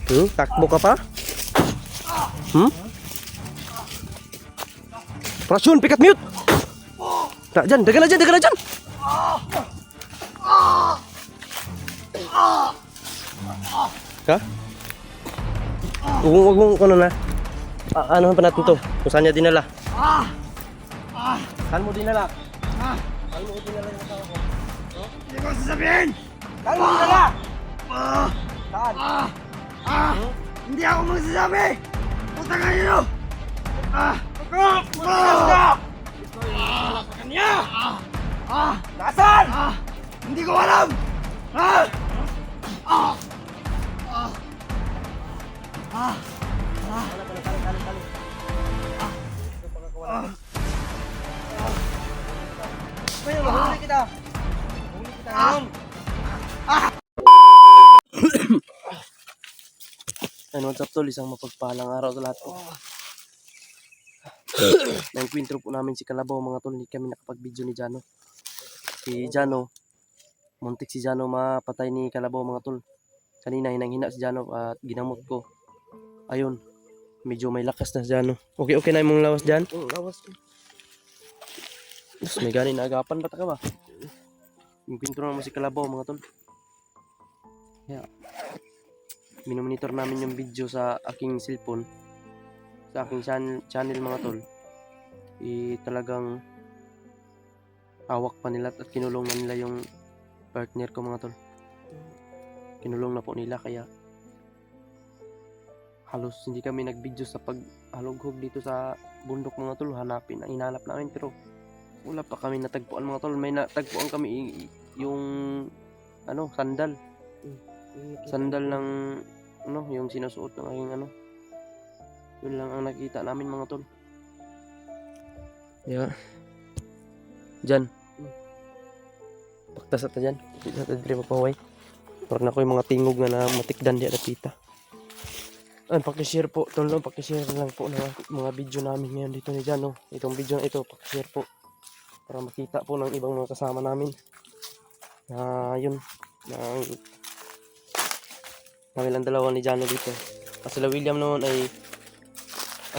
Takbo ka pa? Rasyun, pikat mute! Dyan, dagan na dyan! Ha? Huwag mong ano na. Ano pa natin to? Kung saan niya dinala? Saan mo dinala? Saan mo dinala yung asawa ko? Hindi ko sasabihin! Saan mo dinala? Saan? Hindi ako magsasabi! Puta kayo! Sa kanya! Nasaan? Hindi ko alam! Ayun, mahuli kita. Mahuli kita ngayon. Ano, what's up tol? Isang mapagpalang araw sa lahat po. Nangkwintro po namin si Kalabaw mga tol. Hindi kami nakapag-video ni Jano. Si Jano, muntik si Jano mapatay ni Kalabaw mga tol. Kanina hinang-hina si Jano at ginamot ko. Ayun, medyo may lakas na si Jano. Okay na yung lawas dyan? Oo, lawas ko. Mas may ganin na agapan bata ka ba? Nangkwintro naman si Kalabaw mga tol. Yeah. Minomonitor namin yung video sa aking cellphone, sa aking channel mga tol. Talagang hawak pa nila at kinulong na nila yung partner ko mga tol. Kinulong na po nila kaya halos hindi kami nag-video sa paghalughog dito sa bundok mga tol. Hinanap namin pero wala pa kami natagpuan mga tol. May natagpuan kami yung sandal ng yung sinusuot ng aking yun lang ang nakita namin mga tol. Yeah. Diyan. Paktas ata dyan. Kita ata diri mapaway. Para na ko yung mga tingog na matikdan di nakita. Pakishare po tol, no? Pakishare lang po ng mga video namin ngayon dito ni Jan, no? Itong video na ito, pakishare po para makita po ng ibang mga kasama namin. Yun. Kami lang dalawa ni Jano dito. Kasi sila William noon ay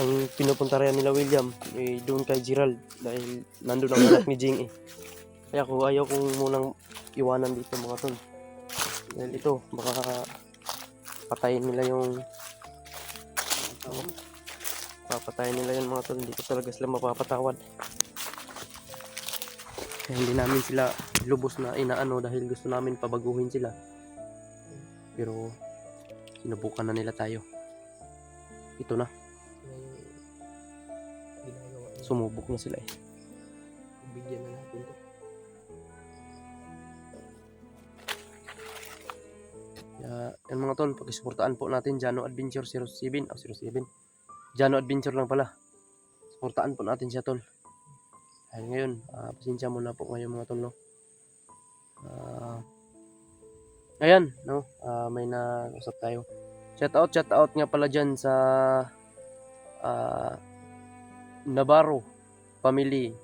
ang pinupunta rin nila William doon kay Gerald dahil nandun ang anak ni Jing eh. Kaya ayaw kong munang iwanan dito mga tol. Dahil ito baka patayin nila yung papatayin nila yung mga tol. Hindi ko talaga sila mapapatawad. Kaya hindi namin sila lubos na inaano dahil gusto namin pabaguhin sila. Pero sinubukan na nila tayo. Ito na. Sumubok na sila eh. Bigyan na natin to. Yan mga tol, pakisuportaan po natin Jano Adventure 07 Jano Adventure lang pala. Suportaan po natin siya tol. Dahil ngayon, pasensya muna po ngayon mga tol, no. Ayan, no, may nausap tayo. Shout out nga pala dyan sa Navarro family,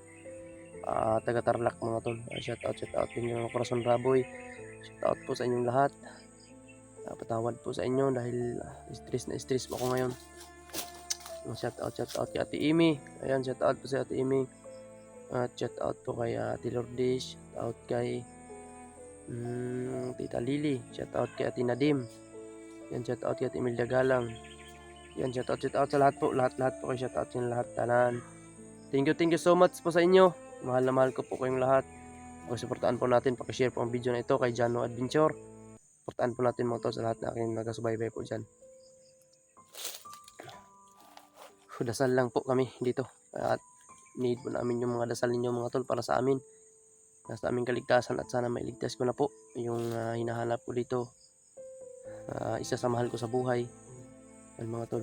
taga Tarlac mga tol. Shout out din yung Corazon Raboy. Shout out po sa inyong lahat. Patawad po sa inyo dahil stress po ako ngayon. Shout out kay Ate Amy. Ayan, shout out po sa Ate Amy. At shout out po kay Ate Lourdes. Shout out kay Tita Lily. Shout out kay Ate Nadim. Yan, shout out kay Ate Emilia Galang. Yan, shout out sa lahat po. Lahat po kayo, shout out yung lahat. Tanan. Thank you so much po sa inyo. Mahal na mahal ko po kayong lahat. Pagsuportaan po natin, pakishare po ang video na ito kay Jano Adventure. Suportaan po natin mga to sa lahat na aking nagasubaybay po dyan. Dasal lang po kami dito. At need po namin yung mga dasal ninyo mga tol para sa amin. Sa aming kaligtasan at sana mailigtas ko na po yung hinahanap ko dito. Isa sa mahal ko sa buhay. Ay mga tol.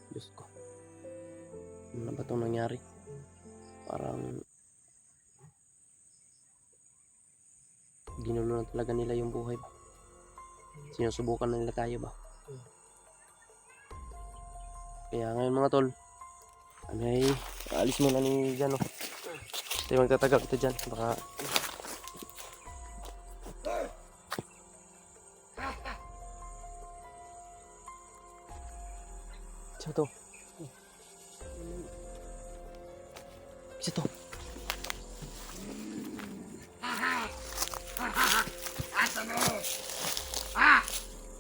Diyos ko. Ano ba itong nangyari? Parang ginulo na talaga nila yung buhay ba? Sinusubukan na nila tayo ba? Kaya ngayon mga tol, ay alis muna ni Jano. Tayo magtatagal ito dyan. Baka Siya to. Siya to. Asa mo? Ah!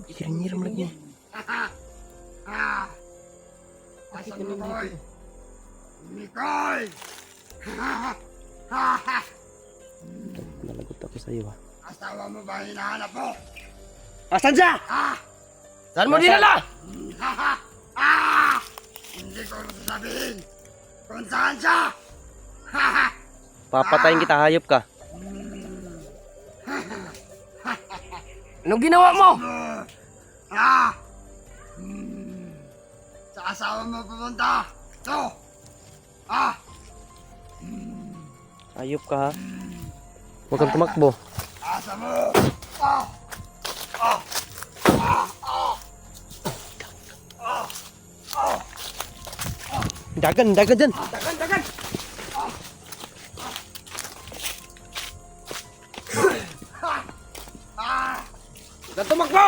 Hiram-hiram lagi. Ah! Asa mo, boy? Nicole! Nalagot ako sa'yo ah. Asawa mo ba hinahanap mo? Asan siya? Ah! Saan mo dinala? Ah! Hindi ko sasabihin kung saan siya! Papatayin kita, hayop ka. Anong ginawa mo? Ah! Sa asawa mo pupunta! To! Ah! Hayop ka ha. Huwag kang tumakbo. Asa mo! Ah! Ah! Ah! Ah! Ah! Dagan dyan. Dagan! Dagan! Ah! Huwag tumakbo!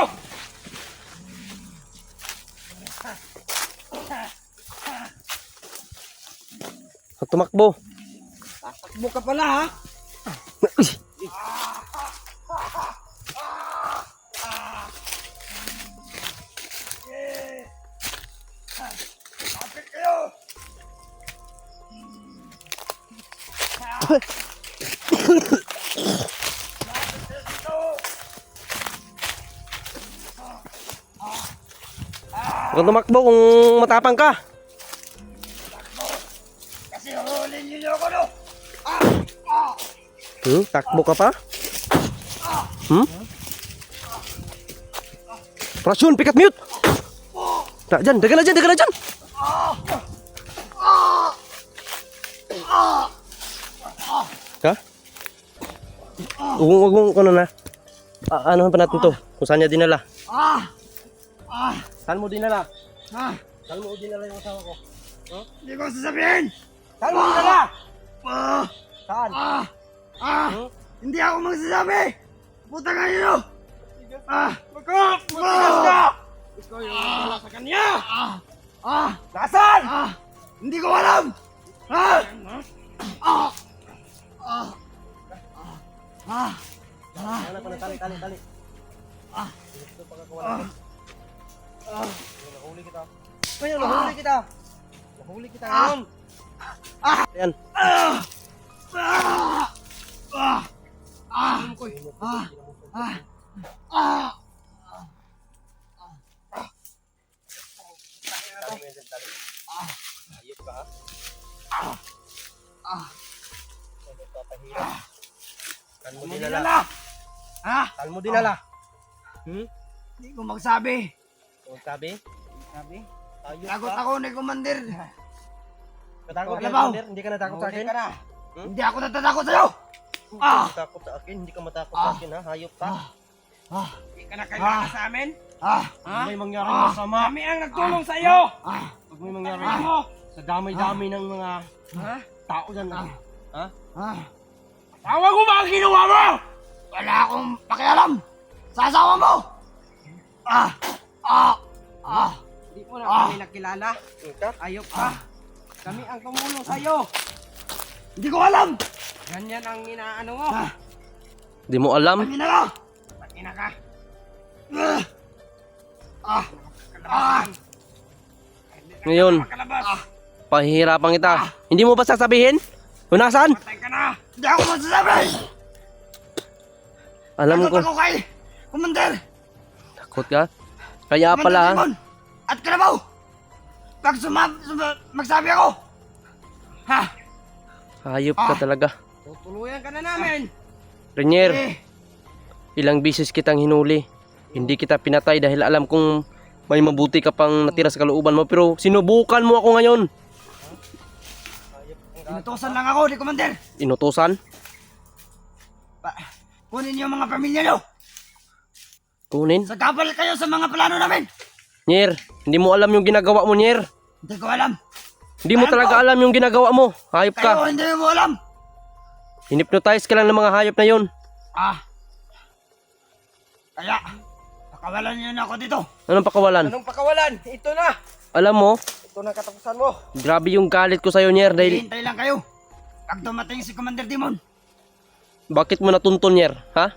Huwag tumakbo. Tatakbo ka pala ha? Kapit kayo! Huwag kang tumakbo kung matapang ka. Kasi hulin niyo ako, no? Takbo ka pa? Rasyon, pick up mute! Dyan, dagan na dyan! Ha? Huwag mong ano na. Ano pa natin to? Kung saan niya dinala? Ah! Ah! Saan mo dinala? Ah! Saan mo dinala yung asawa ko? Hindi ko sasabihin! Saan mo dinala? Ah! Saan? Ah! Ah! Hindi ako magsasabi! Puta ka nyo! Ah! Magkap! Magtigas ka! Ikaw yung wala sa kanya! Ah! Ah! Nasaan? Ah! Hindi ko alam! Ah! Ah! Ah! Ah! Ah! Wala pa na tali. Ah! Ito pagkakawalan ko. Ah! Nahuli kita. Ngayon, nahuli kita. Nahuli kita Ah! ngayon. Ayan. Ah! Ah! Ah! Ah! Ah! Ah! Ah! Hayop ka ha? Ah! Papahirap. Saan mo dinala? Dinala! Ha? Saan mo dinala? Hindi ko magsabi. Kung sabi? Sabi? Hayop Takot ka? ako ni Commander. Natakot ka, Kalabaw. Commander? Hindi ka natakot sa akin? Huli ka na. Hindi ako natatakot sa'yo! Hindi Ah! ka matakot sa akin. Hindi ka matakot sa akin ha? Hayop ka? Ah! Hindi ka na kailangan sa amin? Ah! Ha? Huwag may mangyari masama. Kami ang nagtulong sa'yo! Ah! Huwag may mangyari Ano? sa damay-dami ng mga Ha? tao dyan. Ha? Ah! Tawa ko ba ang ginawa mo? Wala akong pakialam sa asawa mo! Ah! Ah! Ah! Hindi mo na Ah. kami nakilala. Ika? Ayok ka. Kami ang tumulong sa'yo. Hindi ko alam! Ganyan ang inaano mo. Ah! Di mo alam? Pangina ka! Patina ka. Ah! Ah! Kalabasan. Hindi ka Ngayon. na makalabas. Pahihirapan kita. Hindi mo ba sasabihin? Kung nasaan? Patay ka na. Hindi ako magsasabi! Alam Takot ko. ako kay Commander! Takot ka? Kaya pala ha? Simon at Kalabaw! Pag magsabi ako! Ha? Hayop ka talaga. Tutuluyan ka na namin. Renier, Eh! ilang bisis kitang hinuli. Hindi kita pinatay dahil alam kong may mabuti ka pang natira sa kalooban mo. Pero sinubukan mo ako ngayon. Inutosan lang ako ni Commander! Inutusan? Kunin niyo ang mga pamilya niyo! Kunin? Sagabal kayo sa mga plano namin! Nyer, hindi mo alam yung ginagawa mo, Nyer. Hindi ko alam! Hindi mo Alam talaga ko. alam yung ginagawa mo. Hayop ka. Kayo hindi mo alam! Hinipnotize ka lang ng mga hayop na yon. Ah! Kaya, pakawalan niyo na ako dito! Anong pakawalan? Anong pakawalan? Ito na. Alam mo, Ito na katapusan mo. grabe yung galit ko sa'yo, Nyer. Dahil, Hintay lang kayo. Pag dumating si Commander Demon. bakit mo natuntun, Nyer? Ha?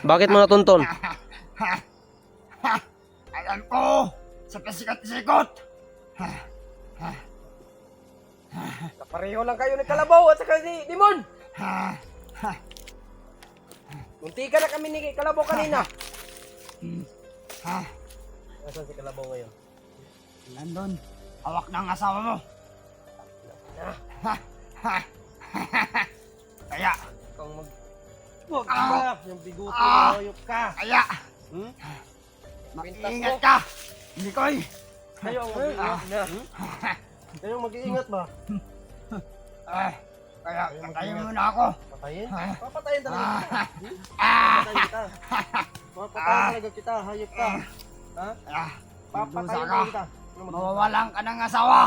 Bakit mo natuntun? Alam ko. Sa pasikot-sikot. Kapareho lang kayo ni Kalabaw at saka si Dimon. Munti ka na kami ni Kalabaw kanina. Nasaan si Kalabaw ngayon? Nandun. Hawak ng asawa mo. Kaya. Ikaw Huwag ka. Yung bigote mo, hayop ka. Kaya. Hmm? Mag-iingat ka. Mikoy. Kayo ang mag-iingat na. Kayo ang mag-iingat ba? Kaya patayin mo na ako. Patayin? Papatayin talaga kita. Papatayin kita. Papatayin talaga kita, hayop ka. Ha? Papatayin Dusa ka. kita. Mawawalan ka ng asawa.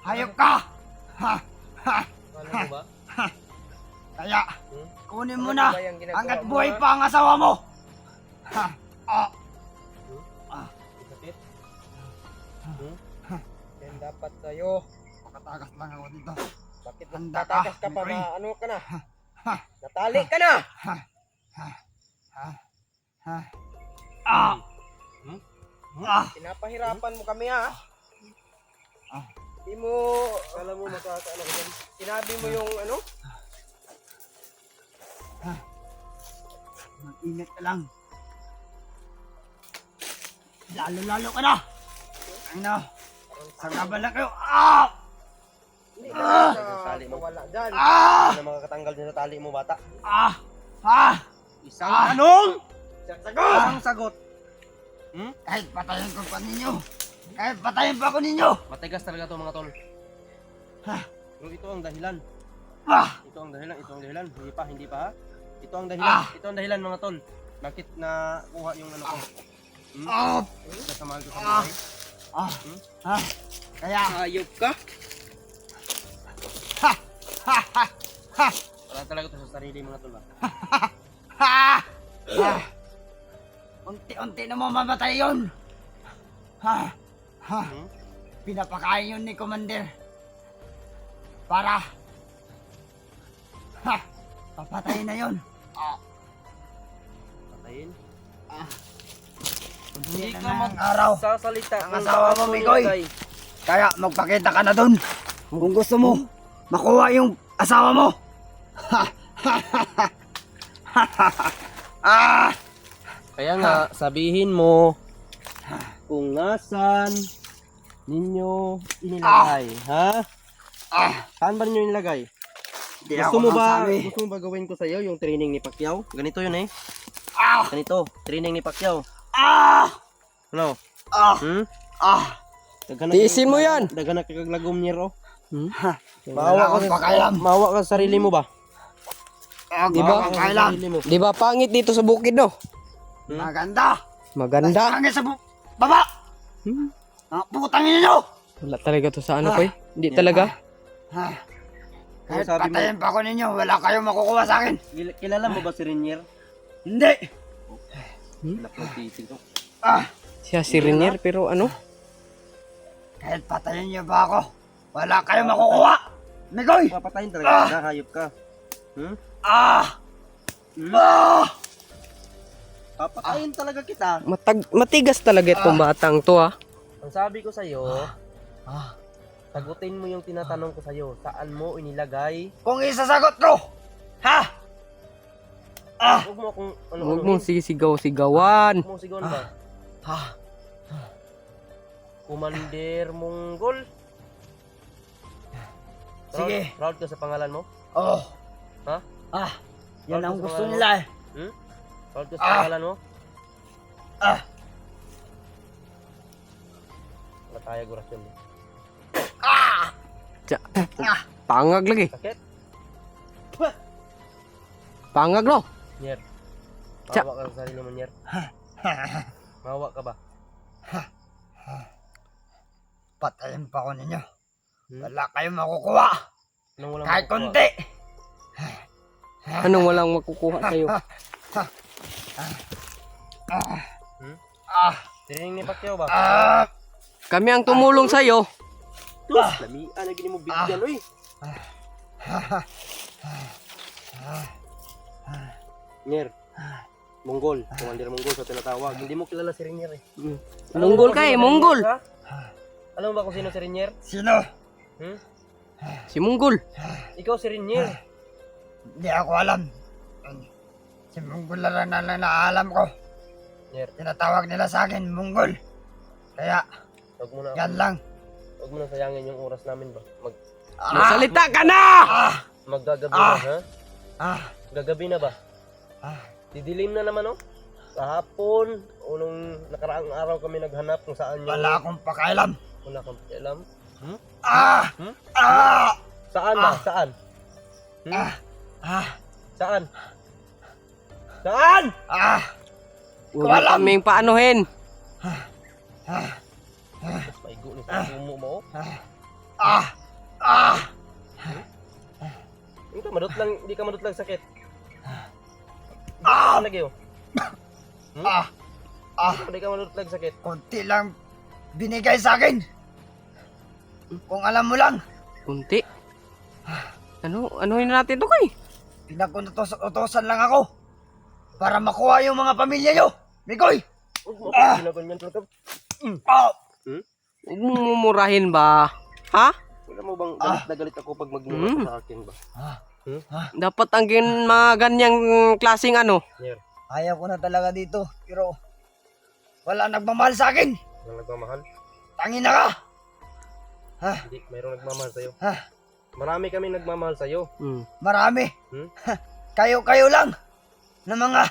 Hayop ka. Ano mo ba? Kaya Hmm? kunin mo Ano na. ba yung ginagawa Hanggat mo, buhay ha? pa ang asawa mo. Sakit? Yan dapat sa'yo. Makatakas lang ako dito. Bakit Handa ka, tatakas ka pa Mikoy. na ano ka na? Natali ka na! Pinapahirapan mo kami ha? Hindi mo, alam mo makakaano ka dyan. Sinabi mo yung ano? Mag-ingat ka lang. Lalo-lalo ka na. Ano? Sagabal lang kayo. Hindi ka tali mo. wala dyan. Ano makakatanggal din sa tali mo, bata? Isang anong? Isang sagot. Kahit patayin ko pa ninyo. Kahit patayin pa ako ninyo. Matigas talaga to mga tol. Pero ito ang dahilan. Ito ang dahilan, ito ang dahilan. Hindi pa ha? Ito ang dahilan, ito ang dahilan mga tol. Bakit nakuha yung ano ko? Kasamahan ko sa buhay. Kaya. Hayop ka? Wala talaga to sa sarili mga tol ha? Unti-unti na mamamatay yun. Pinapakain yun ni Commander. Para. Papatayin na yun. Patayin. Hindi na ng araw. Sasalita Ang asawa mo, Mikoy. Kaya magpakita ka na dun. Kung gusto mo, makuha yung asawa mo. Kaya nga, sabihin mo kung nasan ninyo inilagay, ha? Saan ba ninyo inilagay? Hindi Gusto ako mo masabi. gawin ko sa iyo yung training ni Pacquiao? Ganito yun eh. Ganito, training ni Pacquiao. Ano? Hmm? Tiisin mo yan. Daganak kag lagom niya ro. Wala akong pakailam. Maawa ka sa sarili mo ba? Di ba? Pakailam. Sarili mo. Di ba pangit dito sa bukid no? Maganda. Maganda. Hanggang sa baba. Putang ina nyo. Wala talaga to sa ano ko eh. Hindi talaga. Kahit sabi mo? patayin pa ako ninyo, wala kayong makukuha sa akin. Kilala mo ba si Renier? Hindi. Napagtitig ko. Siya si Renier pero ano? Kahit patayin niyo ba ako, wala kayong makukuha. Mikoy! Papatayin talaga kita, hayop ka. Hmm? Papatayin talaga kita. Matigas talaga itong batang to ah. Ang sabi ko sa'yo, sagutin mo yung tinatanong ko sa'yo. Saan mo inilagay? Kung isasagot ko, ha? Huwag mo akong Huwag mong sisigaw-sigawan. Huwag mo sigawan ba? Commander Monggol. Sige. Proud ka sa pangalan mo? Oh. Ha? Yan ang Proud ka sa gusto pangalan nila eh. mo? Proud ka sa pangalan mo? Wala tayo gurasyon. Pangag lagi. Sakit? Pangag no. Nyer. Tsa. Mawa ka sa sarili mo, Nyer. Mawa ka ba? Patayin pa ako ninyo. Wala kayong makukuha. Anong walang Kahit makukuha? konti. Anong walang makukuha sa'yo? Training ni Pacquiao ba? Kami ang tumulong sa'yo. Lamian na gini mo bigyan, oy. Nyer. Monggol, Commander Monggol sa tinatawag. Hindi mo kilala si Rinier eh. Munggol ka eh, munggol. Alam mo ba kung sino si Rinier? Sino? Hmm? Si Munggol. Ikaw si Rinier. Hindi ako alam. Si Munggol lang na naalam ko. Nyer, Tinatawag nila sa akin, Munggol. Kaya, wag mo na, yan lang. wag mo na sayangin yung oras namin ba? Magsalita ka na! Maggagabi na, ha? Ah, Gagabi na ba? Didilim na naman, oh. Kahapon, o nung nakaraang araw kami naghanap kung saan yung... wala akong pakailam. Wala kang pakialam. Ah! Hmm? Ah! Saan ba? Saan? Ah! Saan? Saan? Ah! Huwag mo kaming paanuhin. May gulis sa sumo mo, oh. Ah! Ah! Hindi ka madutlang sakit. Ah! Lagi, oh. Ah! Ah! Hindi ka madutlang sakit. Kunti lang binigay sa akin. Kung alam mo lang, Kunti. Anuhin na natin to kay? pinakutosan lang ako para makuha yung mga pamilya nyo. Mikoy! Huwag mo ako ginaganyan talaga. Ah! Huwag mo mumurahin ba? Ha? Wala mo bang galit na galit ako pag magmura ka sa akin ba? Dapat ang mga ganyang klaseng ano. Nyer, Ayaw ko na talaga dito, pero wala nagmamahal sa akin. walang nagmamahal. Tangin na ka! Hindi, mayroong nagmamahal sa'yo. Ha? Marami kami nagmamahal sa'yo. Marami. Hmm? Kayo lang na mga